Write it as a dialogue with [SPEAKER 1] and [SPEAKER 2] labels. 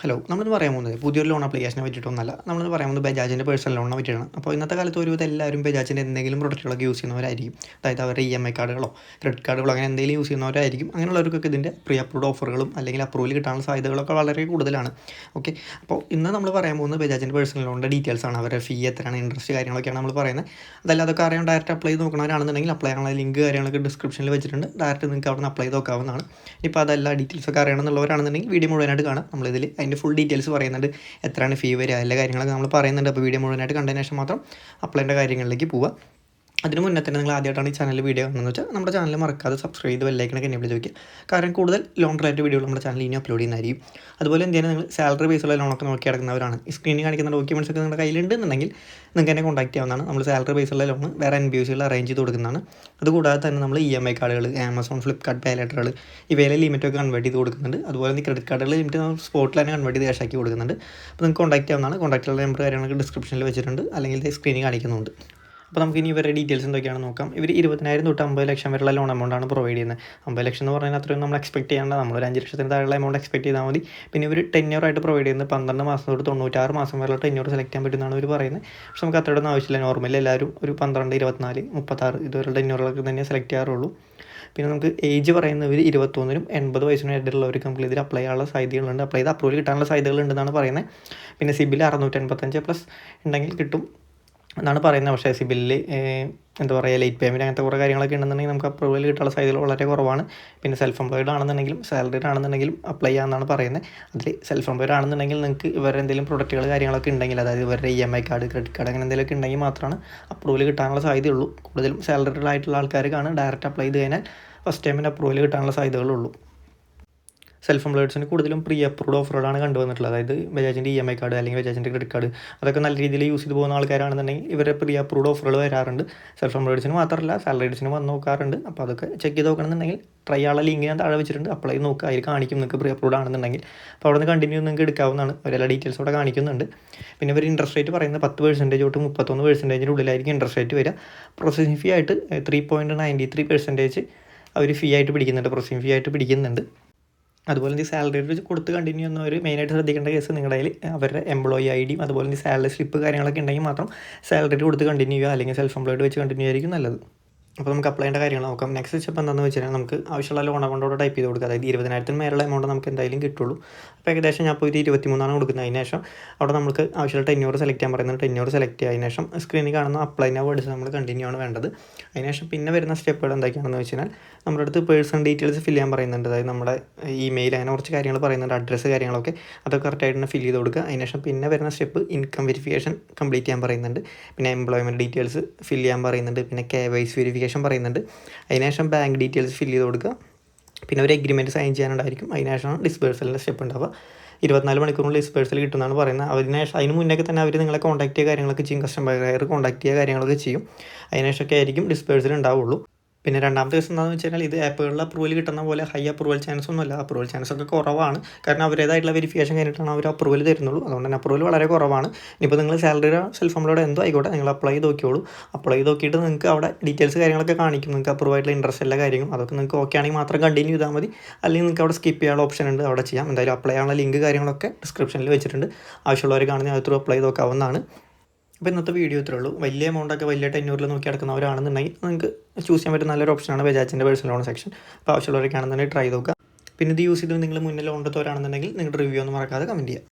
[SPEAKER 1] Hello, നമ്മളിന്ന് പറയാൻ പോകുന്നത് പുതിയൊരു ലോൺ ആപ്ലിക്കേഷനെ പറ്റിയിട്ടൊന്നുമല്ല. നമ്മളിന്ന് പറയാൻ പോകുന്നത് ബജാജിൻ്റെ പേഴ്സണൽ ലോണിനെ പറ്റിയാണ്. അപ്പോൾ ഇന്നത്തെ കാലത്ത് ഒരുവിധം എല്ലാവരും ബജാജിൻ്റെ എന്തെങ്കിലും പ്രൊഡക്റ്റുകളൊക്കെ യൂസ് ചെയ്യുന്നവരായിരിക്കും. അതായത് അവരുടെ EMI കാർഡുകളോ ക്രെഡിറ്റ് കാർഡുകളോ അങ്ങനെ എന്തെങ്കിലും യൂസ് ചെയ്യുന്നവരായിരിക്കും. അങ്ങനെയുള്ളവർക്കൊക്കെ ഇതിൻ്റെ പ്രീ അപ്രൂവ്ഡ് ഓഫറുകളും അല്ലെങ്കിൽ അപ്രൂവൽ കിട്ടാനുള്ള സാധ്യതകളൊക്കെ വളരെ കൂടുതലാണ്. ഓക്കെ, അപ്പോൾ ഇന്ന് നമ്മൾ പറയാൻ പോകുന്നത് ബജാജിൻ്റെ പേഴ്സണൽ ലോണിൻ്റെ ഡീറ്റെയിൽസ് ആണ്. അവരുടെ ഫീ എത്രയാണ്, ഇൻട്രസ്റ്റ് കാര്യങ്ങളൊക്കെയാണ് നമ്മൾ പറയുന്നത്. അതല്ല അതൊക്കെ അറിയാൻ ഡയറക്റ്റ് അപ്ലൈ ചെയ്ത് നോക്കണവരാണെന്നുണ്ടെങ്കിൽ അപ്ലൈ ചെയ്യാനുള്ള ലിങ്ക് കാര്യങ്ങളൊക്കെ ഡിസ്ക്രിപ്ഷനിൽ വെച്ചിട്ടുണ്ട്. ഡയറക്റ്റ് നിങ്ങൾക്ക് അവിടെ നിന്ന് അപ്ലൈ ചെയ്ത് നോക്കാവുന്നതാണ്. ഇപ്പോൾ അതല്ല ഡീറ്റെയിൽസ് ഒക്കെ അറിയണമെന്നുള്ളവരാണെന്നുണ്ടെങ്കിൽ വീഡിയോ മുഴുവനായിട്ട് കാണാം. നമ്മളിതിൽ അതിൻ്റെ ഫുൾ ഡീറ്റെയിൽസ് പറയുന്നുണ്ട്, എത്രയാണ് ഫീ വരിക, എല്ലാ കാര്യങ്ങളൊക്കെ നമ്മൾ പറയുന്നുണ്ട്. അപ്പോൾ വീഡിയോ മുഴുവനായിട്ട് കണ്ടതിന് ശേഷം മാത്രം അപ്ലൈൻ്റെ കാര്യങ്ങളിലേക്ക് പോവുക. അതിന് മുന്നേ തന്നെ നിങ്ങൾ ആദ്യമായിട്ടാണ് ഈ ചാനൽ വീഡിയോ കാണുന്നത് വെച്ചാൽ നമ്മുടെ ചാനൽ മറക്കാതെ സബ്സ്ക്രൈബ് ചെയ്ത് ബെല്ലൈക്കണൊക്കെ എനേബിൾ ചെയ്ത് വയ്ക്കുക. കാരണം കൂടുതൽ ലോൺ റിലേറ്റഡ് വീഡിയോകൾ നമ്മുടെ ചാനലിൽ ഇനി അപ്ലോഡ് ചെയ്യുന്നതായിരിക്കും. അതുപോലെ എന്താണ് നിങ്ങൾ സാലറി ബേസുള്ള ലോണൊക്കെ നോക്കി കിടക്കുന്നവരാണ്, ഈ സ്ക്രീനിൽ കാണിക്കുന്ന ഡോക്യുമെൻറ്റ്സ് ഒക്കെ നിങ്ങളുടെ കയ്യിലുണ്ടെന്നുണ്ടെങ്കിൽ നിങ്ങൾക്ക് എന്നെ കോൺടാക്ട് ചെയ്യാവുന്നതാണ്. നമ്മൾ സാലറി ബേസുള്ള ലോൺ വേറെ NBFCകൾ അറേഞ്ച് ചെയ്ത് കൊടുക്കുന്നതാണ്. അതുകൂടാതെ തന്നെ നമ്മൾ EMI കാർഡുകൾ, ആമസോൺ, ഫ്ലിപ്കാർട്ട്, പേ ലെറ്ററുകൾ ഇവയിലെ ലിമിറ്റൊക്കെ കൺവേർട്ട് ചെയ്ത് കൊടുക്കുന്നുണ്ട്. അതുപോലെ തന്നെ ക്രെഡിറ്റ് കാർഡുകൾ ലിമിറ്റ് സ്പോട്ടിൽ തന്നെ കൺവേർട്ട് ചെയ്ത് ക്യാഷാക്കി കൊടുക്കുന്നുണ്ട്. അപ്പോൾ നിങ്ങൾക്ക് കോൺടാക്ട് ചെയ്യാവുന്നതാണ്. കോൺടാക്റ്റുള്ള നമ്പർ കാര്യങ്ങളൊക്കെ ഡിസ്ക്രിപ്ഷനിൽ വെച്ചിട്ടുണ്ട്, അല്ലെങ്കിൽ സ്ക്രീനിൽ കാണിക്കുന്നുണ്ട്. അപ്പോൾ നമുക്ക് ഇനി ഇവരുടെ ഡീറ്റെയിൽസ് എന്തൊക്കെയാണെന്ന് നോക്കാം. ഇവർ 20,000 തൊട്ട് 50 ലക്ഷം വരെയുള്ള ലോൺ എമൗണ്ടാണ് പ്രൊവൈഡ് ചെയ്യുന്നത്. 50 ലക്ഷം എന്ന് പറഞ്ഞാൽ അത്രയും നമ്മൾ എക്സ്പെക്ട് ചെയ്യേണ്ട, നമ്മളൊരു 5 ലക്ഷത്തിന് താഴെയുള്ള എമൗണ്ട് എക്സ്പെക്ട് ചെയ്താൽ മതി. പിന്നെ ഇവർ ടെന്യൂറായിട്ട് പ്രൊവൈഡ് ചെയ്യുന്നത് 12 മാസം തൊട്ട് 96 മാസം വരെയുള്ള ടെന്യൂർ സെലക്ട് ചെയ്യാൻ പറ്റുന്നതാണ് ഇവർ പറയുന്നത്. പക്ഷേ നമുക്ക് അത്രയൊന്നും ആവശ്യമില്ല. നോർമലി എല്ലാവരും ഒരു 12, 24, 36 ഇതുവരെയുള്ള ടെന്യൂറുകളൊക്കെ തന്നെ സെലക്ട് ചെയ്യാറുള്ളൂ. പിന്നെ നമുക്ക് ഏജ് പറയുന്നവർ 21-നും 80 വയസ്സിനും ഇടയിലുള്ളവർക്ക് നമുക്ക് ഇതിൽ അപ്ലൈ ചെയ്യാനുള്ള സാധ്യതകളുണ്ട്. അപ്ലൈ ചെയ്ത് അപ്രൂവൽ കിട്ടാനുള്ള സാധ്യതകളുണ്ടെന്നാണ് പറയുന്നത്. പിന്നെ സിബിൽ 685 പ്ലസ് ഉണ്ടെങ്കിൽ കിട്ടും എന്നാണ് പറയുന്നത്. പക്ഷേ സിബിലിൽ എന്താ പറയുക, ലേറ്റ് പേയ്മെൻറ്റ് അങ്ങനത്തെ കുറേ കാര്യങ്ങളൊക്കെ ഉണ്ടെന്നുണ്ടെങ്കിൽ നമുക്ക് അപ്രൂവൽ കിട്ടാനുള്ള സാധ്യതകൾ വളരെ കുറവാണ്. പിന്നെ സെൽഫ് എംപ്ലോയിഡ് ആണെന്നുണ്ടെങ്കിലും സാലറിഡ് ആണെന്നുണ്ടെങ്കിലും അപ്ലൈ ചെയ്യാമെന്നാണ് പറയുന്നത്. അതിൽ സെൽഫ് എംപ്ലോയിഡ് ആണെന്നുണ്ടെങ്കിൽ നിങ്ങൾക്ക് ഇവരുടെ എന്തെങ്കിലും പ്രൊഡക്റ്റുകൾ കാര്യങ്ങളൊക്കെ ഉണ്ടെങ്കിൽ, അതായത് ഇവരുടെ EMI കാർഡ്, ക്രെഡിറ്റ് കാർഡ് അങ്ങനെ എന്തെങ്കിലുമൊക്കെ ഉണ്ടെങ്കിൽ മാത്രമാണ് അപ്രൂവൽ കിട്ടാനുള്ള സാധ്യതയുള്ളൂ. കൂടുതലും സാലറിഡ് ആയിട്ടുള്ള ആൾക്കാർക്കാണ് ഡയറക്റ്റ് അപ്ലൈ ചെയ്ത് കഴിഞ്ഞാൽ ഫസ്റ്റ് ടൈമിന് അപ്രൂവൽ കിട്ടാനുള്ള സാധ്യതകളുള്ളൂ. സെൽഫ് എംപ്ലോയിഡ്സിന് കൂടുതലും പ്രീ അപ്രൂവ്ഡ് ഓഫറുകളാണ് കണ്ടുവന്നിട്ടുള്ളത്. അതായത് ബജാജിൻ്റെ EMI കാർഡ് അല്ലെങ്കിൽ ബജാജിൻ്റെ ക്രെഡിറ്റ് കാർഡ് അതൊക്കെ നല്ല രീതിയിൽ യൂസ് ചെയ്ത് പോകുന്ന ആൾക്കാരാണെന്നുണ്ടെങ്കിൽ ഇവരെ പ്രീ അപ്രൂവ്ഡ് ഓഫറുകൾ വരാറുണ്ട്. സെൽഫ് എംപ്ലോയിഡ്സിന് മാത്രമല്ല സാലറീഡ്സിന് വന്ന് നോക്കാറുണ്ട്. അപ്പോൾ അതൊക്കെ ചെക്ക് ചെയ്ത് നോക്കണമെന്നുണ്ടെങ്കിൽ ട്രൈ ചെയ്യാനുള്ള ലിങ്ക് ഞാൻ താഴെ വെച്ചിട്ടുണ്ട്, അപ്ലൈ ചെയ്ത് നോക്കുക. അതിൽ കാണിക്കും നിങ്ങൾക്ക് പ്രീ അപ്രൂവ്ഡ് ആണെന്നുണ്ടെങ്കിൽ. അപ്പോൾ അവിടെ നിന്ന് കണ്ടിന്യൂ നിങ്ങൾക്ക് എടുക്കാവുന്നതാണ്. അവരെല്ലാ ഡീറ്റെയിൽസ് അവിടെ കാണിക്കുന്നുണ്ട്. പിന്നെ ഇവർ ഇൻട്രസ്റ്റ് റേറ്റ് പറയുന്നത് 10% തൊട്ട് 31% ഉള്ളിലായിരിക്കും ഇൻട്രസ്റ്റ് റേറ്റ് വരിക. പ്രോസസ്സിംഗ് ഫീ ആയിട്ട് 3.93% അവർ ഫീ ആയിട്ട് പിടിക്കുന്നുണ്ട്, പ്രോസസ്സിംഗ് ഫീ ആയിട്ട് പിടിക്കുന്നുണ്ട്. അതുപോലെ ഈ സാലറി കൊടുത്ത് കണ്ടിന്യൂ ചെയ്യുന്നവർ മെയിനായിട്ട് ശ്രദ്ധിക്കേണ്ട കേസ് നിങ്ങളുടെ കയ്യിൽ അവരുടെ എംപ്ലോയി ID അതുപോലെ ഈ സാലറി സ്ലിപ്പ് കാര്യങ്ങളൊക്കെ ഉണ്ടെങ്കിൽ മാത്രം സാലറി കൊടുത്ത് കണ്ടിന്യൂ ചെയ്യുക, അല്ലെങ്കിൽ സെൽഫ് എംപ്ലോയിഡ് വെച്ച് കണ്ടിന്യൂ ആയിരിക്കും നല്ലത്. അപ്പോൾ നമുക്ക് അപ്ലൈ ചെയ്യേണ്ട കാര്യങ്ങൾ നോക്കാം. നെക്സ്റ്റ് സ്റ്റെപ്പ് എന്താണെന്ന് വെച്ച് കഴിഞ്ഞാൽ നമുക്ക് ആവശ്യമുള്ള ലോൺ അക്കൗണ്ടോട് ടൈപ്പ് ചെയ്ത് കൊടുക്കുക. അതായത് 20,000 മേലുള്ള എമൗണ്ട് നമുക്ക് എന്തായാലും കിട്ടുള്ളൂ. അപ്പോൾ ഏകദേശം ഞാൻ ഇപ്പോൾ ഒരു 23 കൊടുക്കുന്നത്. അതിന് ശേഷം അവിടെ നമുക്ക് ആവശ്യമുള്ള ടെന്യൂർ സെലക്ട് ചെയ്യാൻ പറയുന്നത്, ടെന്യൂർ സെലക്ട് ചെയ്യുക. ശേഷം സ്ക്രീനിൽ കാണുന്ന അപ്ലൈ നൗ വേർഡ്സ് നമ്മൾ കണ്ടിന്യൂ ആണ് വേണ്ടത്. അതിനുശേഷം പിന്നെ വരുന്ന സ്റ്റെപ്പുകൾ എന്തൊക്കെയാണെന്ന് വെച്ച് കഴിഞ്ഞാൽ നമ്മുടെ അടുത്ത് പേഴ്സണൽ ഡീറ്റെയിൽസ് ഫില്ല് ചെയ്യാൻ പറയുന്നുണ്ട്. അതായത് നമ്മുടെ ഇമെയിൽ അങ്ങനെ കുറച്ച് കാര്യങ്ങൾ പറയുന്നുണ്ട്, അഡ്രസ്സ് കാര്യങ്ങളൊക്കെ അതൊക്കെ കറക്റ്റായിട്ട് തന്നെ ഫില്ല് ചെയ്ത് കൊടുക്കുക. അതിനുശേഷം പിന്നെ വരുന്ന സ്റ്റെപ്പ് ഇൻകം വെരിഫിക്കേഷൻ കംപ്ലീറ്റ് ചെയ്യാൻ പറയുന്നുണ്ട്. പിന്നെ എംപ്ലോയ്മെൻറ്റ് ഡീറ്റെയിൽസ് ഫില്ല് ചെയ്യാൻ പറയുന്നുണ്ട്. പിന്നെ KYC വെരിഫിക്കേഷൻ പറയുന്നുണ്ട്. അതിനുശേഷം ബാങ്ക് ഡീറ്റെയിൽസ് ഫില്ല് ചെയ്ത് കൊടുക്കുക. പിന്നെ ഒരു എഗ്രിമെൻറ്റ് സൈൻ ചെയ്യാനുണ്ടായിരിക്കും. അതിനുശേഷം ഡിസ്പേഴ്സലിൻ്റെ സ്റ്റെപ്പ് ഉണ്ടാവുക. 24 മണിക്കൂറിനുള്ളിൽ ഡിസ്പേഴ്സൽ കിട്ടുമെന്നാണ് പറയുന്നത്. അതിന് മുന്നേ തന്നെ അവർ നിങ്ങളെ കോൺടാക്ട് ചെയ്യുക കാര്യങ്ങളൊക്കെ ചെയ്യും, കസ്റ്റമർ കെയർ കോൺടാക്ട് ചെയ്യുക കാര്യങ്ങളൊക്കെ ചെയ്യും. അതിനുശേഷമൊക്കെ ആയിരിക്കും ഡിസ്പേഴ്സൽ ഉണ്ടാവുള്ളൂ. പിന്നെ രണ്ടാമത്തെ കേസ് എന്താണെന്ന് വെച്ച് കഴിഞ്ഞാൽ ഇത് ആപ്പുകളിൽ അപ്രൂവൽ കിട്ടുന്ന പോലെ ഹൈ അപ്രൂവൽ ചാൻസ് ഒന്നുമില്ല. അപ്രൂവൽ ചാൻസ് ഒക്കെ കുറവാണ്. കാരണം അവരുടേതായിട്ടുള്ള വെരിഫിക്കേഷൻ കഴിഞ്ഞിട്ടാണ് അവർ അപ്രൂവൽ തരുന്നുള്ളൂ. അതുകൊണ്ട് തന്നെ അപ്രൂവൽ വളരെ കുറവാണ്. ഇപ്പോൾ നിങ്ങൾ സാലറി സെൽഫ് എംപ്ലോയിഡ് എന്തോ ആയിക്കോട്ടെ, നിങ്ങൾ അപ്ലൈ ചെയ്ത് നോക്കിയോളൂ. അപ്ലൈ ചെയ്ത് നോക്കിയിട്ട് നിങ്ങൾക്ക് അവിടെ ഡീറ്റെയിൽസ് കാര്യങ്ങളൊക്കെ കാണിക്കും. നിങ്ങൾക്ക് അപ്രൂവ് ആയിട്ടുള്ള ഇൻട്രസ്റ്റ് എല്ലാ കാര്യങ്ങളും അതൊക്കെ നിങ്ങൾക്ക് ഓക്കെ ആണെങ്കിൽ മാത്രം കണ്ടിന്യൂ ചെയ്താൽ മതി. അല്ലെങ്കിൽ നിങ്ങൾക്ക് അവിടെ സ്കിപ്പ് ചെയ്യാനുള്ള ഓപ്ഷൻ ഉണ്ട്, അവിടെ ചെയ്യാം. എന്തായാലും അപ്ലൈ ചെയ്യാനുള്ള ലിങ്ക് കാര്യങ്ങളൊക്കെ ഡിസ്ക്രിപ്ഷനിൽ വെച്ചിട്ടുണ്ട്. ആവശ്യമുള്ളവർ കാണുന്ന അത് ത്രൂ അപ്ലൈ ചെയ്ത് നോക്കാവുന്നതാണ്. അപ്പോൾ ഇന്നത്തെ വീഡിയോ ഇത്രേ ഉള്ളൂ. വലിയ എമൗണ്ടൊക്കെ വലിയ ടെന്യൂറിൽ നോക്കി നടക്കുന്നവരാണെന്നുണ്ടെങ്കിൽ നിങ്ങൾക്ക് ചൂസ് ചെയ്യാൻ പറ്റുന്ന നല്ലൊരു ഓപ്ഷനാണ് ബജാജിൻ്റെ പേഴ്സണൽ ലോൺ സെക്ഷൻ. അപ്പോൾ ആവശ്യമുള്ളവരൊക്കെയാണെന്നുണ്ടെങ്കിൽ ട്രൈ നോക്കുക. പിന്നെ ഇത് യൂസ് ചെയ്ത് നിങ്ങൾ മുന്നിൽ ലോൺ എടുത്തവരാണെന്നുണ്ടെങ്കിൽ നിങ്ങളുടെ റിവ്യൂ ഒന്നും മറക്കാതെ കമൻറ്റ് ചെയ്യുക.